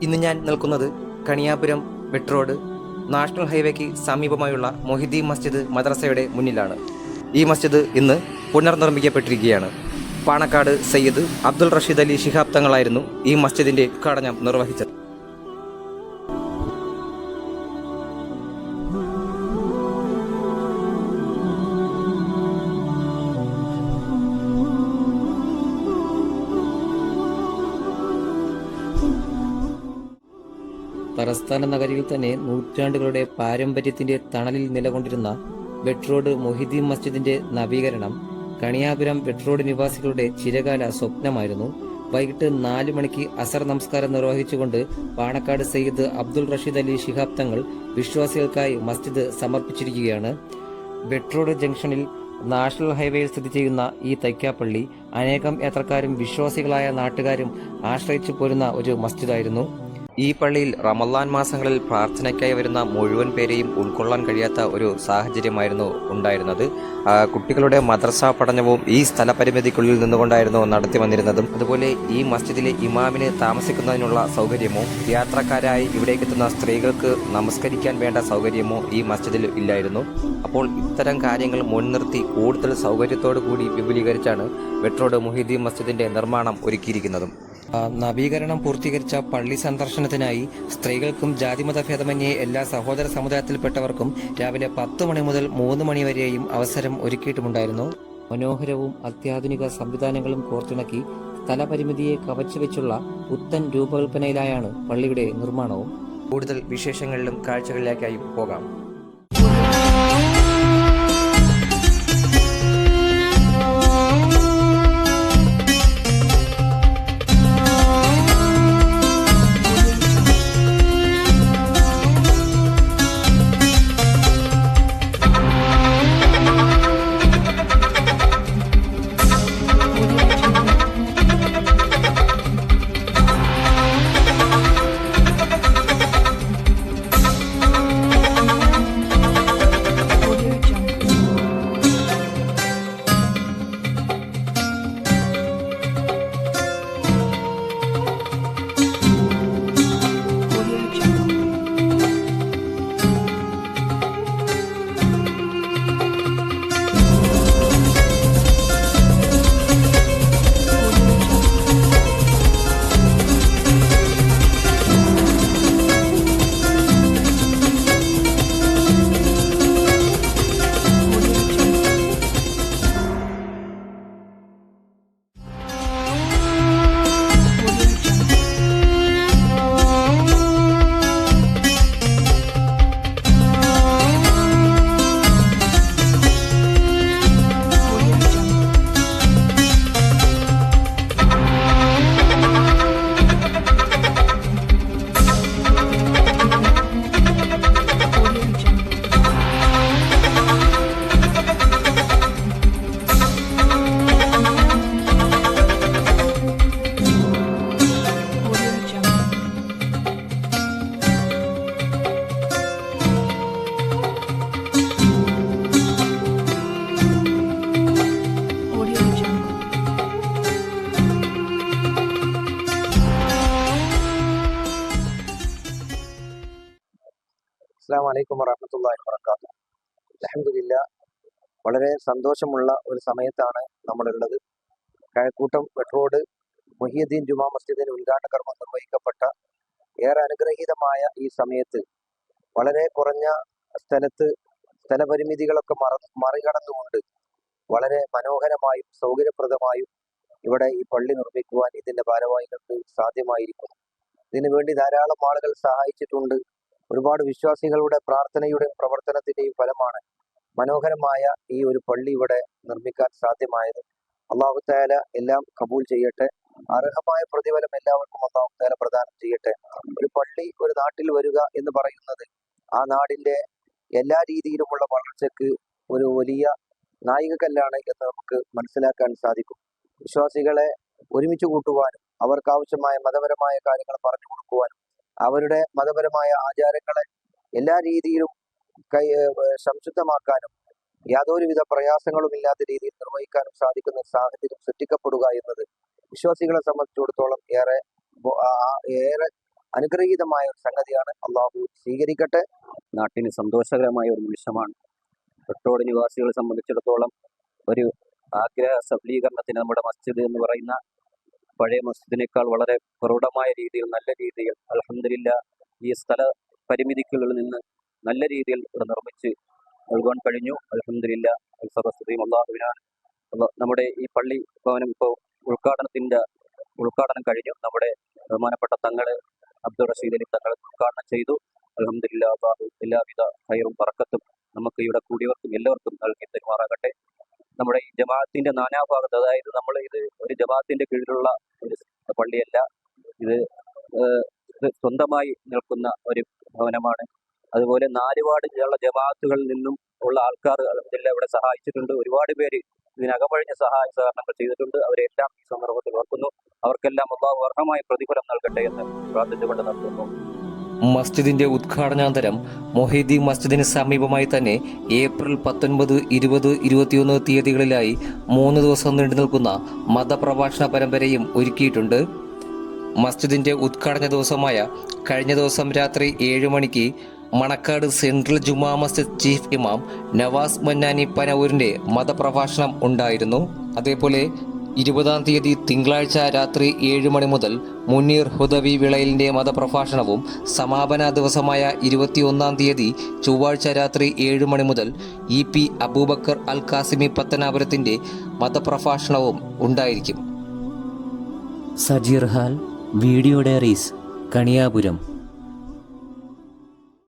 ഇന്ന് ഞാൻ നിൽക്കുന്നത് കണിയാപുരം വെട്ട് റോഡ് നാഷണൽ ഹൈവേക്ക് സമീപമായുള്ള മൊഹിദ്ദീൻ മസ്ജിദ് മദ്രസയുടെ മുന്നിലാണ്. ഈ മസ്ജിദ് ഇന്ന് പുനർനിർമ്മിക്കപ്പെട്ടിരിക്കുകയാണ്. പാണക്കാട് സയ്യിദ് അബ്ദുൾ റഷീദ് അലി ശിഹാബ് തങ്ങളായിരുന്നു ഈ മസ്ജിദിൻ്റെ ഉദ്ഘാടനം നിർവഹിച്ചത്. തലസ്ഥാന നഗരിയിൽ തന്നെ നൂറ്റാണ്ടുകളുടെ പാരമ്പര്യത്തിന്റെ തണലിൽ നിലകൊണ്ടിരുന്ന വെട്ട് റോഡ് മൊഹിദ്ദീൻ മസ്ജിദിന്റെ നവീകരണം കണിയാപുരം വെട്ട് റോഡ് നിവാസികളുടെ ചിരകാല സ്വപ്നമായിരുന്നു. വൈകിട്ട് 4 മണിക്ക് അസർ നമസ്കാരം നിർവഹിച്ചുകൊണ്ട് പാണക്കാട് സയ്യിദ് അബ്ദുൾ റഷീദ് അലി ശിഹാബ് തങ്ങൾ വിശ്വാസികൾക്കായി മസ്ജിദ് സമർപ്പിച്ചിരിക്കുകയാണ്. വെട്ട് റോഡ് ജംഗ്ഷനിൽ നാഷണൽ ഹൈവേയിൽ സ്ഥിതി ചെയ്യുന്ന ഈ തൈക്കാപ്പള്ളി അനേകം യാത്രക്കാരും വിശ്വാസികളായ നാട്ടുകാരും ആശ്രയിച്ചു പോരുന്ന ഒരു മസ്ജിദായിരുന്നു. ഈ പള്ളിയിൽ റമളാൻ മാസങ്ങളിൽ പ്രാർത്ഥനയ്ക്കായി വരുന്ന മുഴുവൻ പേരെയും ഉൾക്കൊള്ളാൻ കഴിയാത്ത ഒരു സാഹചര്യമായിരുന്നു ഉണ്ടായിരുന്നത്. കുട്ടികളുടെ മദ്രസ പഠനവും ഈ സ്ഥലപരിമിതിക്കുള്ളിൽ നിന്നുകൊണ്ടായിരുന്നു നടത്തി വന്നിരുന്നതും. അതുപോലെ ഈ മസ്ജിദിലെ ഇമാമിന് താമസിക്കുന്നതിനുള്ള സൗകര്യമോ യാത്രക്കാരായി ഇവിടേക്കെത്തുന്ന സ്ത്രീകൾക്ക് നമസ്കരിക്കാൻ വേണ്ട സൗകര്യമോ ഈ മസ്ജിദിൽ ഇല്ലായിരുന്നു. അപ്പോൾ ഇത്തരം കാര്യങ്ങൾ മുൻനിർത്തി കൂടുതൽ സൗകര്യത്തോടു കൂടി വിപുലീകരിച്ചാണ് വെട്ട് റോഡ് മൊഹിദ്ദീൻ മസ്ജിദിന്റെ നിർമ്മാണം ഒരുക്കിയിരിക്കുന്നതും. നവീകരണം പൂർത്തീകരിച്ച പള്ളി സന്ദർശനത്തിനായി സ്ത്രീകൾക്കും ജാതിമത ഭേദമന്യേ എല്ലാ സഹോദര സമുദായത്തിൽപ്പെട്ടവർക്കും രാവിലെ 10 മണി മുതൽ 3 മണി വരെയും അവസരം ഒരുക്കിയിട്ടുമുണ്ടായിരുന്നു. മനോഹരവും അത്യാധുനിക സംവിധാനങ്ങളും കോർത്തിണക്കി സ്ഥലപരിമിതിയെ കവച്ചുവെച്ചുള്ള പുത്തൻ രൂപകൽപ്പനയിലായാണ് പള്ളിയുടെ നിർമ്മാണവും. കൂടുതൽ വിശേഷങ്ങളിലും കാഴ്ചകളിലേക്കായി പോകാം. അസ്സലാമു അലൈക്കും വറഹ്മത്തുള്ളാഹി വബറകാതുഹു. അൽഹംദുലില്ലാഹ്, വളരെ സന്തോഷമുള്ള ഒരു സമയത്താണ് നമ്മളുള്ളത്. കഴക്കൂട്ടം വെട്ട് റോഡ് മുഹിയുദ്ദീൻ ജുമാ മസ്ജിദിന് ഉദ്ഘാടന കർമ്മം നിർവഹിക്കപ്പെട്ട ഏറെ അനുഗ്രഹീതമായ ഈ സമയത്ത് വളരെ കുറഞ്ഞ സ്ഥലപരിമിതികളൊക്കെ മറികടന്നുകൊണ്ട് വളരെ മനോഹരമായും സൗകര്യപ്രദമായും ഇവിടെ ഈ പള്ളി നിർമ്മിക്കുവാൻ ഇതിന്റെ ഭാരവാഹികൾക്ക് സാധ്യമായിരിക്കുന്നു. ഇതിനു വേണ്ടി ധാരാളം ആളുകൾ സഹായിച്ചിട്ടുണ്ട്. ഒരുപാട് വിശ്വാസികളുടെ പ്രാർത്ഥനയുടെയും പ്രവർത്തനത്തിന്റെയും ഫലമാണ് മനോഹരമായ ഈ ഒരു പള്ളി ഇവിടെ നിർമ്മിക്കാൻ സാധ്യമായത്. അല്ലാഹു തആല എല്ലാം കബൂൽ ചെയ്യട്ടെ. അർഹമായ പ്രതിഫലം എല്ലാവർക്കും അല്ലാഹു തആല പ്രദാനം ചെയ്യട്ടെ. ഒരു പള്ളി ഒരു നാട്ടിൽ വരിക എന്ന് പറയുന്നത് ആ നാടിന്റെ എല്ലാ രീതിയിലുമുള്ള വളർച്ചയ്ക്ക് ഒരു വലിയ നായികക്കല്ലാണ് എന്ന് നമുക്ക് മനസ്സിലാക്കാൻ സാധിക്കും. വിശ്വാസികളെ ഒരുമിച്ച് കൂട്ടുവാനും അവർക്ക് ആവശ്യമായ മതപരമായ കാര്യങ്ങൾ പറഞ്ഞു കൊടുക്കുവാനും അവരുടെ മതപരമായ ആചാരങ്ങളെ എല്ലാ രീതിയിലും സംശുദ്ധമാക്കാനും യാതൊരുവിധ പ്രയാസങ്ങളും ഇല്ലാത്ത രീതിയിൽ നിർവഹിക്കാനും സാധിക്കുന്ന സാഹചര്യം സൃഷ്ടിക്കപ്പെടുക എന്നത് വിശ്വാസികളെ സംബന്ധിച്ചിടത്തോളം ഏറെ അനുഗ്രഹീതമായ ഒരു സംഗതിയാണ്. അള്ളാഹു സ്വീകരിക്കട്ടെ. നാട്ടിന് സന്തോഷകരമായ ഒരു നിമിഷമാണ്. വെട്ടോട് നിവാസികളെ സംബന്ധിച്ചിടത്തോളം ഒരു ആഗ്രഹ സഫലീകരണത്തിന് നമ്മുടെ മസ്ജിദ് എന്ന് പറയുന്ന പഴയ മസ്ജിദിനേക്കാൾ വളരെ പ്രൗഢമായ രീതിയിൽ, നല്ല രീതിയിൽ അൽഹംദുലില്ലാ ഈ സ്ഥല പരിമിതിക്കുള്ളിൽ നിന്ന് നല്ല രീതിയിൽ ഇവിടെ നിർമ്മിച്ച് നൽകുവാൻ കഴിഞ്ഞു. അൽഹംദുലില്ലാ സർവസ്തുതിയും അള്ളാഹുവിനാണ്. നമ്മുടെ ഈ പള്ളി ഭവനം ഇപ്പോൾ ഉദ്ഘാടനം കഴിഞ്ഞു. നമ്മുടെ ബഹുമാനപ്പെട്ട തങ്ങള് അബ്ദുൾ റഷീദ് അലി തങ്ങൾ ഉദ്ഘാടനം ചെയ്തു. അൽഹംദുലില്ലാ അല്ലാഹു എല്ലാവിധ ഖൈറും ബറക്കത്തും നമുക്ക് ഇവിടെ കൂടിയവർക്കും എല്ലാവർക്കും നൽകി തരുമാറാകട്ടെ. നമ്മുടെ ഈ ജമാഅത്തിന്റെ നാനാഭാഗത്ത്, അതായത് നമ്മൾ ഇത് ഒരു ജമാഅത്തിന്റെ കീഴിലുള്ള ഒരു പള്ളിയല്ല, ഇത് സ്വന്തമായി നിൽക്കുന്ന ഒരു ഭവനമാണ്. അതുപോലെ 4 വാർഡിലുള്ള ജമാഅത്തുകളിൽ നിന്നും ഉള്ള ആൾക്കാർ അൽഹംദുലില്ലാ ഇവിടെ സഹായിച്ചിട്ടുണ്ട്. ഒരുപാട് പേര് ഇതിനകമഴിഞ്ഞ സഹായ സഹകരണങ്ങൾ ചെയ്തിട്ടുണ്ട്. അവരെല്ലാം ഈ സന്ദർഭത്തിൽ ഓർക്കുന്നു. അവർക്കെല്ലാം അല്ലാഹു അർഹമായ പ്രതിഫലം നൽകട്ടെ എന്ന് പ്രാർത്ഥിച്ചുകൊണ്ട് നടത്തുന്നു. മസ്ജിദിന്റെ ഉദ്ഘാടനാന്തരം മൊഹീദ്ദീൻ മസ്ജിദിന് സമീപമായി തന്നെ ഏപ്രിൽ 19, 20, 21 തീയതികളിലായി 3 ദിവസം നീണ്ടു നിൽക്കുന്ന മതപ്രഭാഷണ പരമ്പരയും ഒരുക്കിയിട്ടുണ്ട്. മസ്ജിദിന്റെ ഉദ്ഘാടന ദിവസമായ കഴിഞ്ഞ ദിവസം രാത്രി 7 മണിക്ക് മണക്കാട് സെൻട്രൽ ജുമാ മസ്ജിദ് ചീഫ് ഇമാം നവാസ് മന്നാനി പനവൂരിന്റെ മതപ്രഭാഷണം ഉണ്ടായിരുന്നു. അതേപോലെ 20-ാം തീയതി തിങ്കളാഴ്ച രാത്രി 7 മണി മുതൽ മുനീർ ഹുദവി വിളയിലിന്റെ മതപ്രഭാഷണവും, സമാപന ദിവസമായ 21-ാം തീയതി ചൊവ്വാഴ്ച രാത്രി 7 മണി മുതൽ EP അബൂബക്കർ അൽ കാസിമി പത്തനാപുരത്തിന്റെ മതപ്രഭാഷണവും ഉണ്ടായിരിക്കും. സജീർ ഹാൽ വീഡിയോ ഡയറീസ്, കണിയാപുരം.